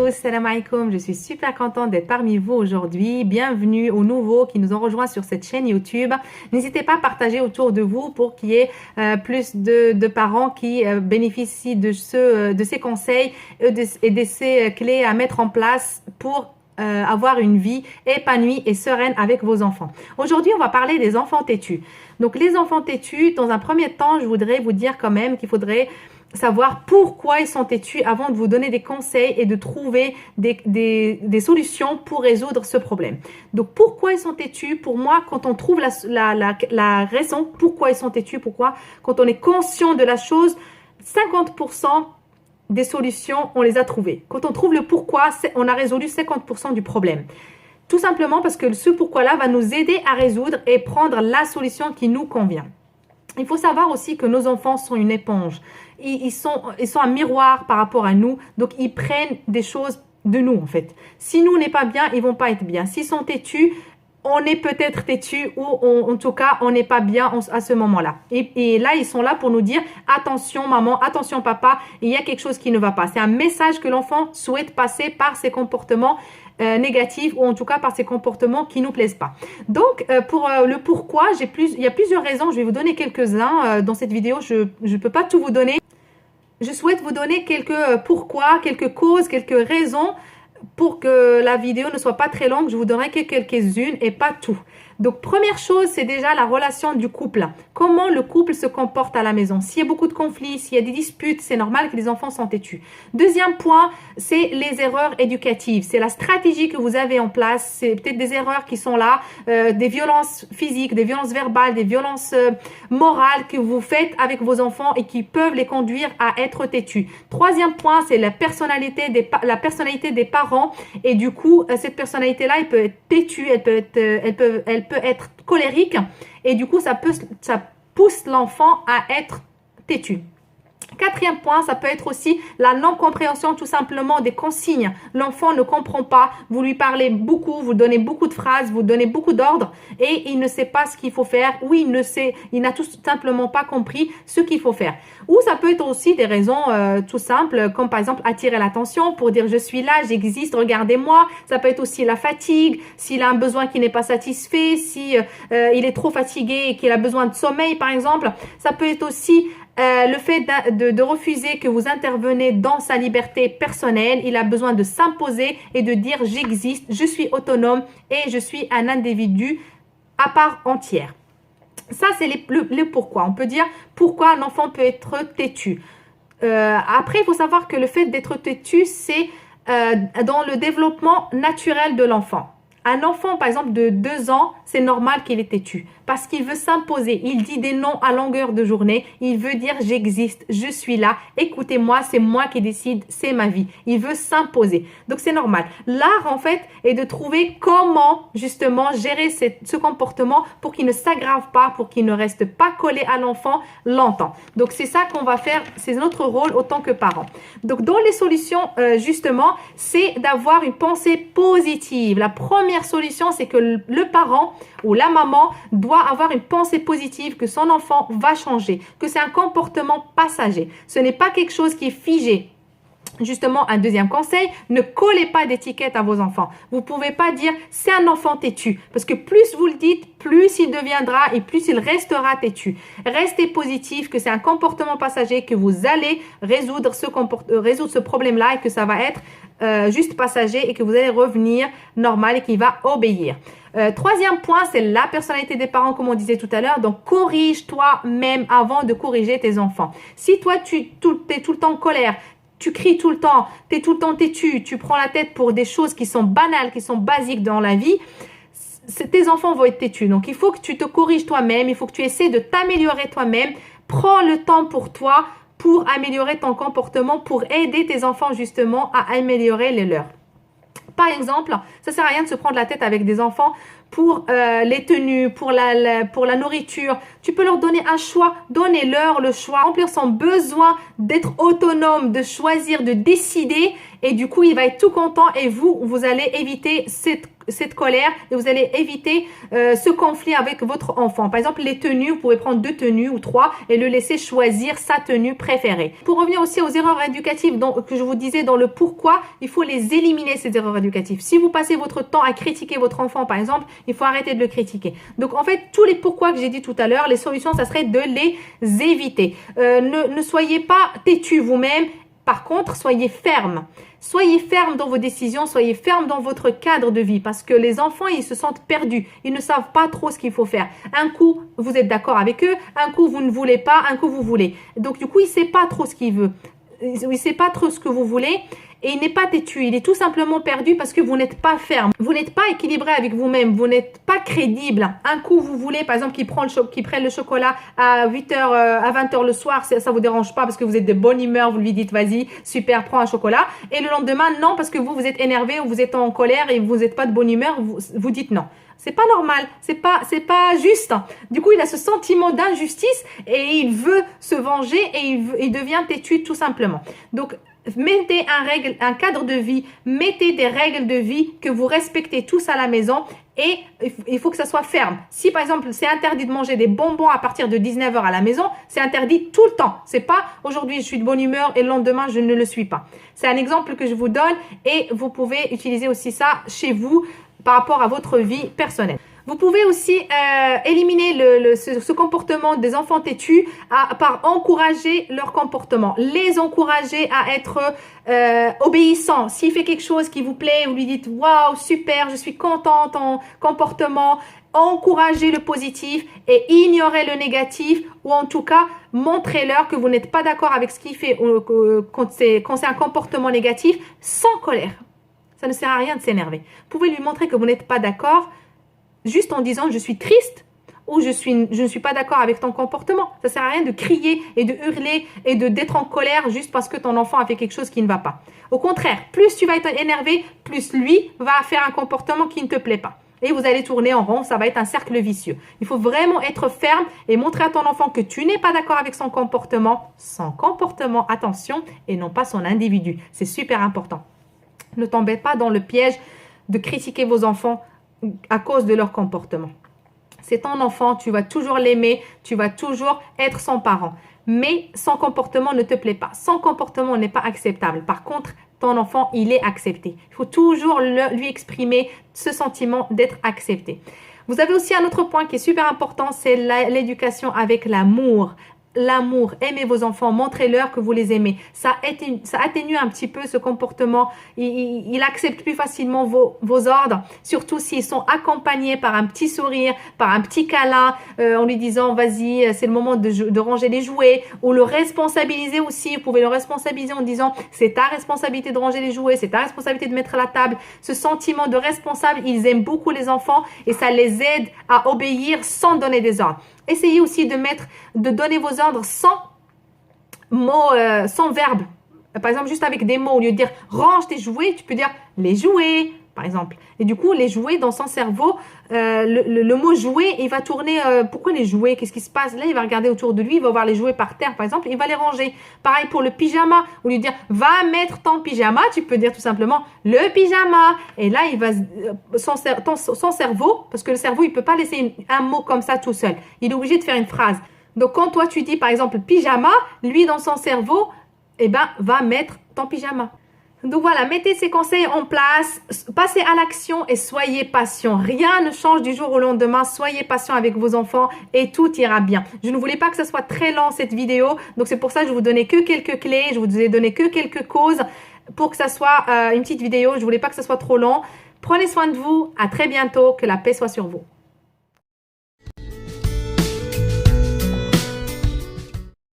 tous, salam alaikum, je suis super contente d'être parmi vous aujourd'hui. Bienvenue aux nouveaux qui nous ont rejoints sur cette chaîne YouTube. N'hésitez pas à partager autour de vous pour qu'il y ait plus de parents qui bénéficient de ces conseils et de ces clés à mettre en place pour avoir une vie épanouie et sereine avec vos enfants. Aujourd'hui, on va parler des enfants têtus. Donc, les enfants têtus, dans un premier temps, je voudrais vous dire quand même qu'il faudrait savoir pourquoi ils sont têtus avant de vous donner des conseils et de trouver des solutions pour résoudre ce problème. Donc, pourquoi ils sont têtus? Pour moi, quand on trouve la raison pourquoi ils sont têtus, quand on est conscient de la chose, 50% des solutions, on les a trouvées. Quand on trouve le pourquoi, on a résolu 50% du problème. Tout simplement parce que ce pourquoi-là va nous aider à résoudre et prendre la solution qui nous convient. Il faut savoir aussi que nos enfants sont une éponge. Ils sont un miroir par rapport à nous. Donc, ils prennent des choses de nous, en fait. Si nous, on n'est pas bien, ils vont pas être bien. S'ils sont têtus, on est peut-être têtu ou en tout cas, on n'est pas bien à ce moment-là. Et là, ils sont là pour nous dire « Attention maman, attention papa, il y a quelque chose qui ne va pas ». C'est un message que l'enfant souhaite passer par ses comportements négatifs ou en tout cas par ces comportements qui nous plaisent pas. Donc, pour le pourquoi, il y a plusieurs raisons. Je vais vous donner quelques-uns dans cette vidéo. Je ne peux pas tout vous donner. Je souhaite vous donner quelques pourquoi, quelques causes, quelques raisons pour que la vidéo ne soit pas très longue. Je vous donnerai que quelques-unes et pas tout. Donc, première chose, c'est déjà la relation du couple. Comment le couple se comporte à la maison. S'il y a beaucoup de conflits, s'il y a des disputes, c'est normal que les enfants sont têtus. Deuxième point, c'est les erreurs éducatives. C'est la stratégie que vous avez en place. C'est peut-être des erreurs qui sont là, des violences physiques, des violences verbales, des violences morales que vous faites avec vos enfants et qui peuvent les conduire à être têtus. Troisième point, c'est la personnalité des parents. Et du coup, cette personnalité-là, elle peut être têtue, elle peut être colérique et du coup, ça pousse l'enfant à être têtu. Quatrième point, ça peut être aussi la non-compréhension tout simplement des consignes. L'enfant ne comprend pas, vous lui parlez beaucoup, vous donnez beaucoup de phrases, vous donnez beaucoup d'ordres et il ne sait pas ce qu'il faut faire ou il n'a tout simplement pas compris ce qu'il faut faire. Ou ça peut être aussi des raisons tout simples comme par exemple attirer l'attention pour dire je suis là, j'existe, regardez-moi. Ça peut être aussi la fatigue, s'il a un besoin qui n'est pas satisfait, si il est trop fatigué et qu'il a besoin de sommeil par exemple. Ça peut être aussi le fait de refuser que vous intervenez dans sa liberté personnelle. Il a besoin de s'imposer et de dire j'existe, je suis autonome et je suis un individu à part entière. Ça, c'est le pourquoi. On peut dire pourquoi un enfant peut être têtu. Après, il faut savoir que le fait d'être têtu, c'est dans le développement naturel de l'enfant. Un enfant, par exemple, de 2 ans, c'est normal qu'il est têtu parce qu'il veut s'imposer. Il dit des noms à longueur de journée. Il veut dire « j'existe, je suis là, écoutez-moi, c'est moi qui décide, c'est ma vie ». Il veut s'imposer. Donc, c'est normal. L'art, en fait, est de trouver comment, justement, gérer ce comportement pour qu'il ne s'aggrave pas, pour qu'il ne reste pas collé à l'enfant longtemps. Donc, c'est ça qu'on va faire. C'est notre rôle autant que parents. Donc, dans les solutions, justement, c'est d'avoir une pensée positive. La première solution, c'est que le parent ou la maman doit avoir une pensée positive que son enfant va changer, que c'est un comportement passager. Ce n'est pas quelque chose qui est figé. Justement, un deuxième conseil, ne collez pas d'étiquette à vos enfants. Vous ne pouvez pas dire c'est un enfant têtu parce que plus vous le dites, plus il deviendra et plus il restera têtu. Restez positif que c'est un comportement passager, que vous allez résoudre ce problème-là et que ça va être juste passager et que vous allez revenir normal et qu'il va obéir. Troisième point, c'est la personnalité des parents, comme on disait tout à l'heure. Donc, corrige toi-même avant de corriger tes enfants. Si toi, tu es tout le temps en colère, tu cries tout le temps, tu es tout le temps têtu, tu prends la tête pour des choses qui sont banales, qui sont basiques dans la vie, tes enfants vont être têtus. Donc, il faut que tu te corriges toi-même, il faut que tu essaies de t'améliorer toi-même. Prends le temps pour toi, pour améliorer ton comportement, pour aider tes enfants justement à améliorer les leurs. Par exemple, ça sert à rien de se prendre la tête avec des enfants pour les tenues, pour la nourriture. Tu peux leur donner un choix, donnez-leur le choix, remplir son besoin d'être autonome, de choisir, de décider. Et du coup, il va être tout content et vous allez éviter cette colère et vous allez éviter ce conflit avec votre enfant. Par exemple, les tenues, vous pouvez prendre 2 tenues ou 3 et le laisser choisir sa tenue préférée. Pour revenir aussi aux erreurs éducatives que je vous disais dans le pourquoi, il faut les éliminer, ces erreurs éducatives. Si vous passez votre temps à critiquer votre enfant, par exemple, il faut arrêter de le critiquer. Donc, en fait, tous les pourquoi que j'ai dit tout à l'heure, les solutions, ça serait de les éviter. Ne soyez pas têtu vous-même. Par contre, soyez ferme. Soyez ferme dans vos décisions, soyez ferme dans votre cadre de vie parce que les enfants, ils se sentent perdus. Ils ne savent pas trop ce qu'il faut faire. Un coup, vous êtes d'accord avec eux, un coup, vous ne voulez pas, un coup, vous voulez. Donc, du coup, il ne sait pas trop ce qu'il veut. Il ne sait pas trop ce que vous voulez. Et il n'est pas têtu, il est tout simplement perdu parce que vous n'êtes pas ferme. Vous n'êtes pas équilibré avec vous-même, vous n'êtes pas crédible. Un coup, vous voulez, par exemple, qu'il prenne le chocolat à 8h, à 20h le soir, ça ne vous dérange pas parce que vous êtes de bonne humeur, vous lui dites, vas-y, super, prends un chocolat. Et le lendemain, non, parce que vous êtes énervé ou vous êtes en colère et vous n'êtes pas de bonne humeur, vous dites non. C'est pas normal, c'est pas juste. Du coup, il a ce sentiment d'injustice et il veut se venger et il devient têtu tout simplement. Donc, mettez un cadre de vie, mettez des règles de vie que vous respectez tous à la maison et il faut que ça soit ferme. Si par exemple, c'est interdit de manger des bonbons à partir de 19h à la maison, c'est interdit tout le temps. C'est pas aujourd'hui je suis de bonne humeur et le lendemain je ne le suis pas. C'est un exemple que je vous donne et vous pouvez utiliser aussi ça chez vous par rapport à votre vie personnelle. Vous pouvez aussi éliminer ce comportement des enfants têtus par encourager leur comportement. Les encourager à être obéissants. S'il fait quelque chose qui vous plaît, vous lui dites « Waouh, super, je suis contente en comportement ». Encouragez le positif et ignorez le négatif ou en tout cas, montrez-leur que vous n'êtes pas d'accord avec ce qu'il fait quand c'est un comportement négatif sans colère. Ça ne sert à rien de s'énerver. Vous pouvez lui montrer que vous n'êtes pas d'accord juste en disant « je suis triste » ou « je ne suis pas d'accord avec ton comportement ». Ça ne sert à rien de crier et de hurler et d'être en colère juste parce que ton enfant a fait quelque chose qui ne va pas. Au contraire, plus tu vas être énervé, plus lui va faire un comportement qui ne te plaît pas. Et vous allez tourner en rond, ça va être un cercle vicieux. Il faut vraiment être ferme et montrer à ton enfant que tu n'es pas d'accord avec son comportement, attention, et non pas son individu. C'est super important. Ne tombez pas dans le piège de critiquer vos enfants à cause de leur comportement. C'est ton enfant, tu vas toujours l'aimer, tu vas toujours être son parent. Mais son comportement ne te plaît pas. Son comportement n'est pas acceptable. Par contre, ton enfant, il est accepté. Il faut toujours lui exprimer ce sentiment d'être accepté. Vous avez aussi un autre point qui est super important, c'est l'éducation avec l'amour. L'amour, aimez vos enfants, montrez-leur que vous les aimez. Ça atténue un petit peu ce comportement. Il accepte plus facilement vos ordres, surtout s'ils sont accompagnés par un petit sourire, par un petit câlin, en lui disant vas-y, c'est le moment de ranger les jouets, ou le responsabiliser aussi. Vous pouvez le responsabiliser en disant c'est ta responsabilité de ranger les jouets, c'est ta responsabilité de mettre la table. Ce sentiment de responsable, ils aiment beaucoup les enfants et ça les aide à obéir sans donner des ordres. Essayez aussi de donner vos ordres sans mots, sans verbe. Par exemple, juste avec des mots. Au lieu de dire « range tes jouets », tu peux dire « les jouets », par exemple. Et du coup, les jouets, dans son cerveau, le mot « jouet », il va tourner « pourquoi les jouets ? Qu'est-ce qui se passe ?» Là, il va regarder autour de lui, il va voir les jouets par terre, par exemple, il va les ranger. Pareil pour le pyjama. Au lieu de dire « va mettre ton pyjama », tu peux dire tout simplement « le pyjama ». Et là, il va son cerveau, parce que le cerveau, il ne peut pas laisser un mot comme ça tout seul. Il est obligé de faire une phrase. Donc, quand toi, tu dis, par exemple, pyjama, lui, dans son cerveau, eh ben, va mettre ton pyjama. Donc voilà, mettez ces conseils en place, passez à l'action et soyez patient. Rien ne change du jour au lendemain. Soyez patient avec vos enfants et tout ira bien. Je ne voulais pas que ce soit très lent cette vidéo, donc c'est pour ça que je vous donnais que quelques clés, je vous ai donné que quelques causes pour que ça soit une petite vidéo. Je ne voulais pas que ce soit trop long. Prenez soin de vous, à très bientôt, que la paix soit sur vous.